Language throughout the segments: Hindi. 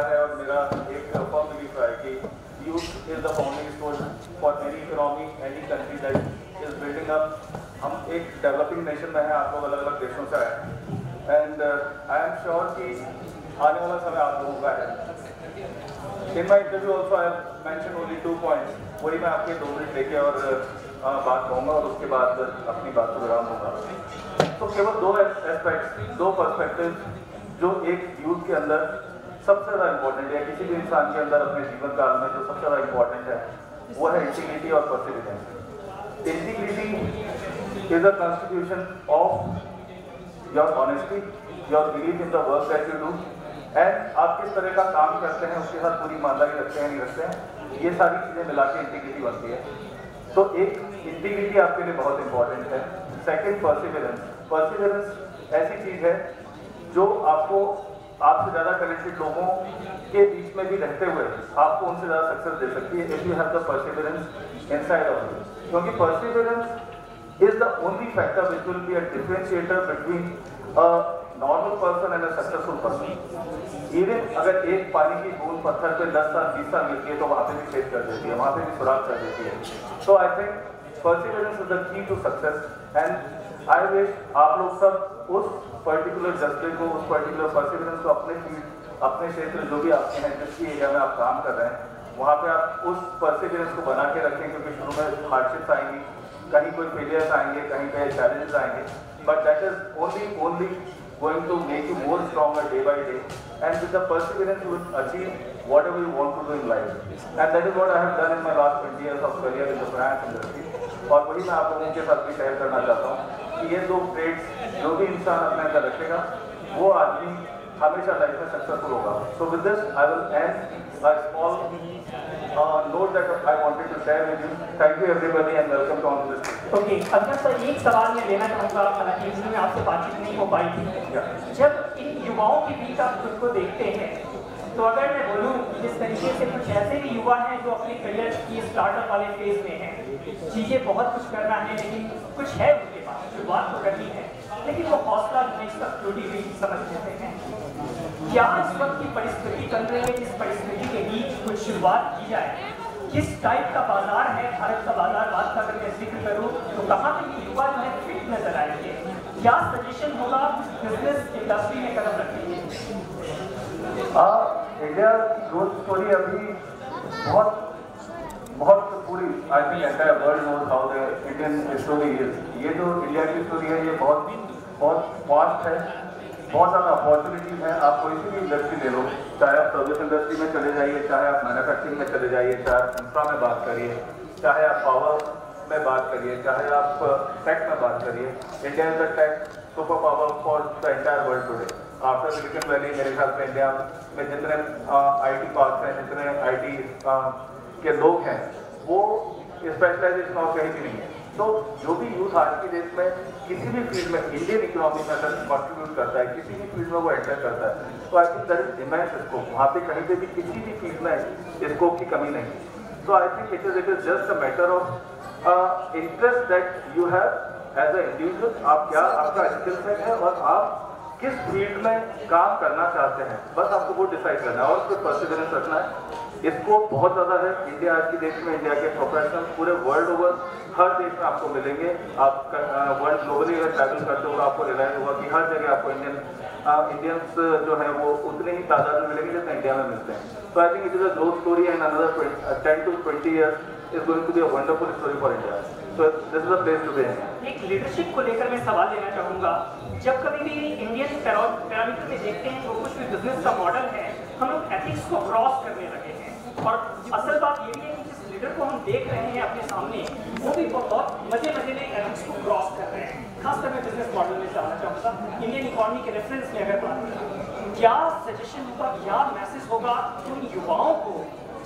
है और मेरा एक फर्म बिलीफ है कि youth is the founding stone for any economy, any country that is building up. हम एक डेवलपिंग नेशन में हैं, आप लोग अलग अलग देशों से आए एंड आई एम श्योर कि आने वाला समय आप लोगों का है। In my interview also I mention only 2 points, वही मैं आपके 2 मिनट लेके और बात कहूँगा और उसके बाद अपनी बात को विराम दूंगा। तो केवल 2 एस्पेक्ट्स, 2 पर्सपेक्टिव जो एक यूथ के अंदर सबसे ज़्यादा इम्पोर्टेंट है, किसी भी इंसान के अंदर अपने जीवन काल में जो सबसे ज़्यादा इम्पोर्टेंट है वो है इंटीग्रिटी और Perseverance. Integrity is a constitution of your honesty, your belief in the work that you do and आप किस तरह का काम करते हैं उसके साथ पूरी ईमानदारी रखते हैं नहीं रखते हैं, ये सारी चीज़ें मिला के इंटीग्रिटी बनती है। तो एक इंटीग्रिटी आपके लिए बहुत इंपॉर्टेंट है। Second Perseverance. परसिवियरेंस ऐसी चीज़ है जो आपको आपसे ज़्यादा टैलेंटेड लोगों के बीच में भी रहते हुए आपको उनसे ज़्यादा सक्सेस दे सकती है if you have the perseverance inside of you, क्योंकि perseverance is the only factor which will be a differentiator between a normal person and a successful person. Even अगर एक पानी की बूंद पत्थर पे 10 साल 20 साल मिलती है तो वहाँ पे भी छेद कर देती है, वहाँ पे भी सुराख कर देती है। So I think perseverance is the key to success and I wish आप लोग सब उस पर्टिकुलर जज्बे को, उस पर्टिकुलर परसिवियरेंस को अपने फील्ड, अपने क्षेत्र जो भी आपके हैं, जिस एरिया में आप काम कर रहे हैं, वहाँ पे आप उस परसिवियरेंस को बना के रखें, क्योंकि शुरू में हार्डशिप्स आएंगी, कहीं कोई फेलियर्स आएंगे, कहीं पे चैलेंजेस आएंगे, but that is only going to make you more stronger day by day, and with the perseverance you will achieve whatever you want to do in life, and that is what I have done in my last 20 years of career in the finance industry। और वही मैं आप लोगों के साथ भी शेयर करना चाहता हूँ कि ये 2 ट्रेड्स जो भी इंसान अपने अंदर रखेगा वो आदमी हमेशा लाइफ में सक्सेसफुल होगा। So with this I will and a small note that I wanted to share with you. Thank you everybody and welcome to on this. Okay, अगर सर एक सवाल मैं लेना चाहूँगा, हालांकि इसमें आपसे बातचीत नहीं हो पाई थी। जब इन युवाओं के बीच आप खुद को देखते हैं, तो अगर मैं बोलूँ जिस तरीके से कुछ ऐसे भी युवा हैं जो अपने करियर की स्टार्टअप वाले फेज में हैं, चीज़ें बहुत कुछ करना है लेकिन कुछ है उनके पास, शुरुआत तो करनी है लेकिन वो हौसला नहीं सब टूटी हुई समझ लेते हैं। क्या इस वक्त की परिस्थिति बन रही है, इस परिस्थिति के बीच कुछ शुरुआत की जाए? किस टाइप का बाजार है भारत का बाजार? बात का अगर मैं जिक्र करूँ तो कहाँ पे ये युवा जो है फिट नजर आएंगे? क्या सजेशन होगा बिजनेस इंडस्ट्री में कदम रखने के? इंडिया ग्रोथ स्टोरी अभी बहुत पूरी, I think entire world knows how the Indian story is. ये जो इंडिया की स्टोरी है ये बहुत फास्ट है, बहुत ज़्यादा अपॉर्चुनिटीज़ हैं। आप कोई सी भी इंडस्ट्री ले लो, चाहे आप सर्विस इंडस्ट्री में चले जाइए, चाहे आप मैन्युफैक्चरिंग में चले जाइए, चाहे आप इंफ्रा में बात करिए, चाहे आप पावर में बात करिए, चाहे आप टेक में बात करिए। India is the tech super power for the entire world today. After Silicon Valley मेरे ख्याल से इंडिया में जितने IT पार्क्स हैं, जितने IT के लोग हैं, वो स्पेशलाइजेशन और कहीं भी नहीं है। तो जो भी यूथ आज की डेट में किसी भी फील्ड में इंडियन इकोनॉमी में अगर कंट्रीब्यूट करता है, किसी भी फील्ड में वो एंटर करता है, तो I think that is immense scope. वहाँ पे कहीं पे भी किसी भी फील्ड में स्कोप की कमी नहीं। So I think it is just a matter of interest that you have as a individual. आप क्या, आपका स्किल सेट है और आप किस फील्ड में काम करना चाहते हैं, बस आपको वो डिसाइड करना है और उसको परसिवियरेंस रखना है। इसको बहुत ज़्यादा है इंडिया आज की डेट में। इंडिया के प्रोफेशनल पूरे वर्ल्ड ओवर हर देश में आपको मिलेंगे। आप वर्ल्ड ग्लोबली अगर ट्रैवल करते हो आपको रियलाइज होगा कि हर जगह आपको इंडियंस जो है वो उतने ही तादाद में मिलेंगे जितने इंडिया में मिलते हैं। तो I think it is a growth story and another 10 to 20 years is going to be a wonderful story for India. So this is a place to be. एक लीडरशिप को लेकर मैं सवाल लेना चाहूँगा। जब कभी भी इंडियन पैरामीटर में देखते हैं तो कुछ भी बिजनेस का मॉडल है, हम लोग एथिक्स को क्रॉस करने लगे हैं। और असल बात ये भी है कि जिस लीडर को हम देख रहे हैं अपने सामने, वो भी बहुत मजे में एथिक्स को क्रॉस कर रहे हैं। खासकर मैं बिजनेस मॉडल में जानना चाहूँगा, इंडियन इकोनॉमी के रेफरेंस में अगर बात करें, क्या सजेशन होगा, क्या मैसेज होगा उन युवाओं को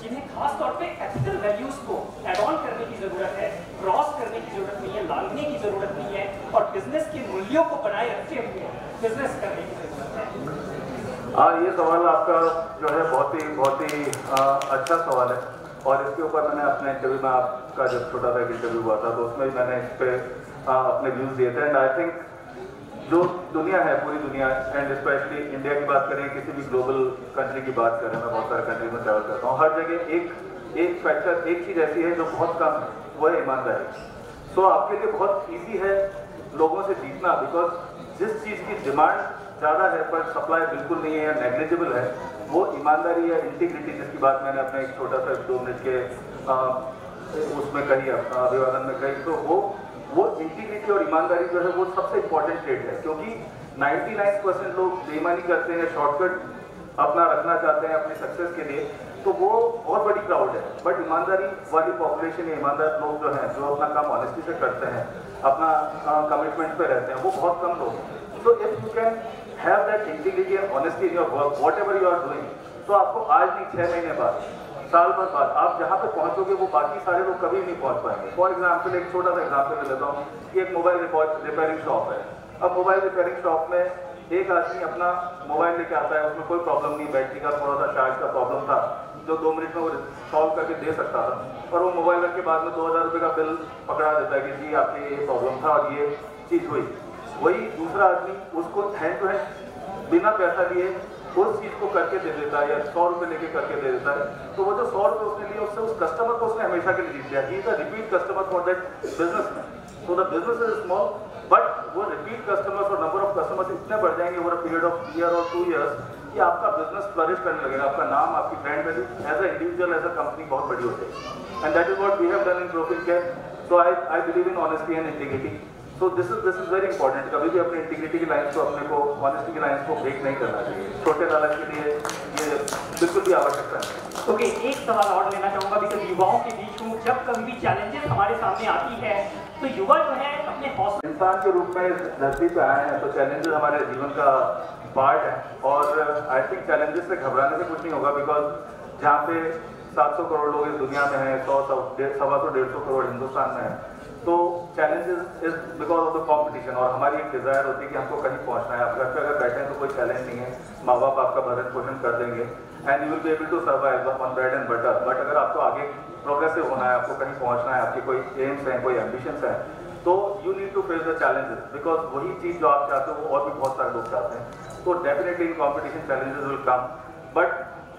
जिन्हें खास तौर पे एथिकल वैल्यूज को एड ऑन करने की जरूरत है, क्रॉस करने की जरूरत नहीं है, लांघने की जरूरत नहीं है और बिजनेस के मूल्यों को बनाए रखते हुए बिजनेस करने की जरूरत है? ये सवाल आपका जो है बहुत ही अच्छा सवाल है और इसके ऊपर मैंने अपने इंटरव्यू में, आपका जब छोटा सा इंटरव्यू हुआ था तो उसमें मैंने इस पर अपने व्यूज दिए थे। एंड आई थिंक जो दुनिया है, पूरी दुनिया एंड स्पेशली इंडिया की बात करें, किसी भी ग्लोबल कंट्री की बात करें, मैं बहुत सारे कंट्री में ट्रैवल करता हूँ, हर जगह एक फैक्टर, एक चीज़ ऐसी है जो बहुत कम है, वो है ईमानदारी। तो आपके लिए बहुत ईजी है लोगों से जीतना, बिकॉज जिस चीज़ की डिमांड ज़्यादा है पर सप्लाई बिल्कुल नहीं है या नेग्लिजिबल है, वो ईमानदारी या इंटीग्रिटी, जिसकी बात मैंने अपने एक छोटा सा 2 मिनट के उसमें कही, अभिवादन में कही, तो वो इंटीग्रिटी और ईमानदारी जो है वो सबसे इंपॉर्टेंट ट्रेड है, क्योंकि 99% लोग बेईमानी करते हैं, शॉर्टकट अपना रखना चाहते हैं अपने सक्सेस के लिए, तो वो बहुत बड़ी क्राउड है। बट ईमानदारी वाली पॉपुलेशन, ईमानदार लोग जो हैं, जो अपना काम ऑनेस्टी से करते हैं, अपना कमिटमेंट पे रहते हैं, वो बहुत कम लोग हैं। तो if you can have that integrity and honesty in your work, whatever you are doing, तो आपको आज नहीं 6 महीने बाद, साल भर बाद आप जहाँ पे पहुँचोगे वो बाकी सारे लोग कभी नहीं पहुँच पाएंगे। फॉर एग्जाम्पल एक छोटा सा एग्जाम्पल ले लेता हूँ कि एक मोबाइल रिपेयरिंग शॉप है। अब मोबाइल रिपेयरिंग शॉप में एक आदमी अपना मोबाइल लेके आता है, उसमें कोई प्रॉब्लम नहीं, बैटरी का थोड़ा सा चार्ज का प्रॉब्लम था जो 2 मिनट में वो सॉल्व करके दे सकता था, और वो मोबाइल रख के बाद में 2000 रुपये का बिल पकड़ा देता है कि जी आपके ये प्रॉब्लम था और ये चीज़ हुई। वही दूसरा आदमी उसको हैंड टू हैंड बिना पैसा लिए उस चीज़ को करके दे देता है, या 100 रुपये लेके करके दे देता है, तो वो जो 100 रुपये उसने लिए, उससे उस कस्टमर को उसने हमेशा के लिए जीत लिया। He is a repeat customer for that business man. So the business is small, but वो रिपीट कस्टमर्स और नंबर ऑफ कस्टमर्स इतने बढ़ जाएंगे over a period of year और 2 years कि आपका बिजनेस फ्लरिश करने लगेगा, आपका नाम, आपकी brand value as a individual, as a company बहुत बड़ी हो जाएगी। And that is what we have done in Profit Care. So I believe in honesty and integrity. So this is very important. कभी भी अपनी इंटीग्रिटी की लाइन्स को, अपने को ऑनेस्टी की लाइन्स को ब्रेक नहीं करना चाहिए। छोटे लालच के लिए ये बिल्कुल भी आवश्यकता नहीं। ओके, एक सवाल और लेना चाहूँगा, बिकॉज युवाओं के बीच हूँ, जब कभी भी चैलेंजेस हमारे सामने आती है तो युवा जो है अपने हौसले, इंसान के रूप में इस धरती पे आए हैं, तो चैलेंजेस हमारे जीवन का पार्ट है, और आई थिंक चैलेंजेस से घबराने से कुछ नहीं होगा, बिकॉज जहाँ पे 700 करोड़ लोग इस दुनिया में हैं, 100-150 करोड़ हिंदुस्तान में है, तो challenges is because of the competition. और हमारी एक डिजायर होती है कि हमको कहीं पहुंचना है। आप घर पे अगर बैठे हैं तो कोई चैलेंज नहीं है, माँ बाप आपका भरण पोषण कर देंगे and you will be able to survive on bread and butter. But अगर आपको आगे प्रोग्रेसिव होना है, आपको कहीं पहुंचना है, आपकी कोई एम्स हैं, कोई एम्बिशंस हैं, तो you need to face the challenges, because वही चीज़ जो आप चाहते हो वो और भी बहुत सारे लोग चाहते हैं। तो definitely in competition challenges will come, but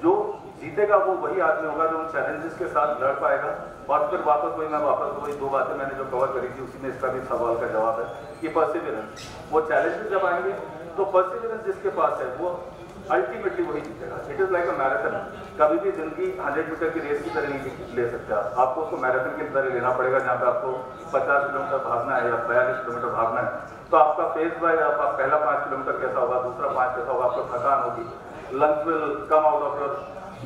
जो जीतेगा वो वही आदमी होगा जो उन चैलेंजेस के साथ लड़ पाएगा। और फिर वापस वही 2 बातें मैंने जो कवर करी थी, उसी में इसका भी सवाल का जवाब है कि परसिवियरेंस। वो चैलेंजेस जब आएंगे तो परसिवियरेंस जिसके पास है वो अल्टीमेटली वही जीतेगा। It is like a marathon. कभी भी जिंदगी 100 मीटर की रेस की तरह नहीं ले सकते आपको उसको मैराथन की तरह लेना पड़ेगा, जहाँ पे आपको 50 किलोमीटर भागना है या 42 किलोमीटर भागना है, तो आपका फेज बाय आपका पहला 5 किलोमीटर कैसा होगा, दूसरा 5 कैसा होगा, आपको थकान होगी, lungs will come out of your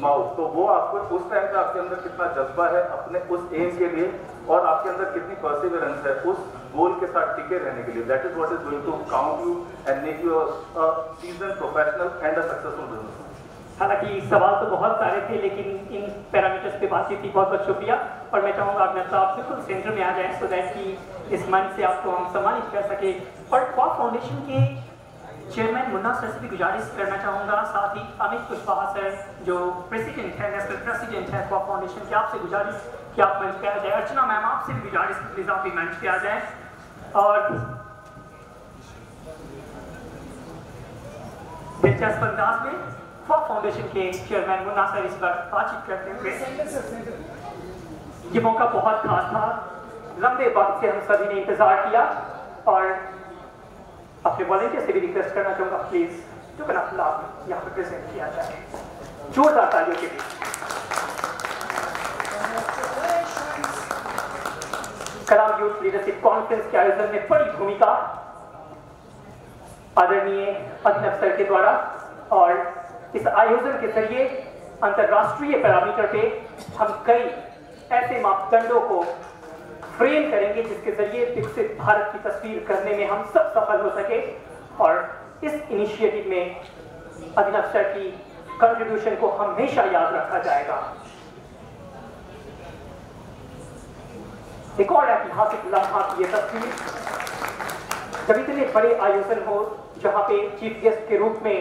mouth. तो वो आपको उस टाइम पे आपके अंदर कितना जज्बा है अपने उस एम के लिए, और आपके अंदर कितनी परसिवियरेंस है उस गोल के साथ टिके रहने के लिए, that is what is going to count you and make you a seasoned professional and a successful business. हालांकि सवाल तो बहुत सारे थे, लेकिन इन पैरामीटर्स पे बातचीत की बहुत बहुत शुक्रिया। और मैं चाहूँगा अभिनव साहब बिल्कुल सेंटर में आ जाए, सो दैट कि इस मंच से आपको हम सम्मानित कर सके। और क्वाड फाउंडेशन के चेयरमैन मुन्ना सर से भी गुजारिश करना चाहूँगा, साथ ही अमित कुशवाहा सर जो प्रेसिडेंट है, नेशनल प्रेसिडेंट है क्वाड फाउंडेशन के, आपसे गुजारिश कि आप मंच पे आ जाए। अर्चना मैम आपसे भी गुजारिश प्लीज आप भी मंच पे आ जाए। और दिलचस्प अंदाज में क्वाड फाउंडेशन के चेयरमैन मुन्ना सर इस वक्त बातचीत करते हुए, ये मौका बहुत खास था, लंबे वक्त से हम सभी ने इंतजार किया, और अपने वॉलंटियर से भी रिक्वेस्ट करना चाहूंगा प्लीज जो अपना लाभ यहाँ पे प्रेजेंट किया जाए, जोरदार तालियों के बीच। कलाम यूथ लीडरशिप कॉन्फ्रेंस के आयोजन में बड़ी भूमिका आदरणीय अभिनव सर के द्वारा, और इस आयोजन के जरिए अंतरराष्ट्रीय पैरामीटर पे हम कई ऐसे मापदंडों को फ्रेम करेंगे जिसके जरिए विकसित भारत की तस्वीर करने में हम सब सफल हो सके। और इस इनिशिएटिव में अभिनव सर की कंट्रीब्यूशन को हमेशा याद रखा जाएगा। एक और ऐतिहासिक लम्हा की ये तस्वीर, जब इतने बड़े आयोजन हो जहां पे चीफ गेस्ट के रूप में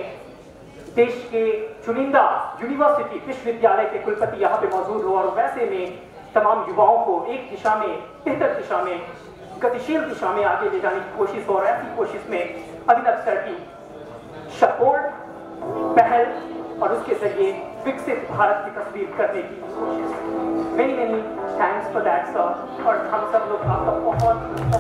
देश के चुनिंदा यूनिवर्सिटी विश्वविद्यालय के कुलपति यहाँ पे मौजूद हो, और वैसे में तमाम युवाओं को एक दिशा में, बेहतर दिशा में, गतिशील दिशा में आगे ले जाने की कोशिश हो, और ऐसी कोशिश में अभिनव सर की सपोर्ट, पहल और उसके जरिए विकसित भारत की तस्वीर करने की कोशिश। Many thanks for that sir. और हम सब लोग आपका बहुत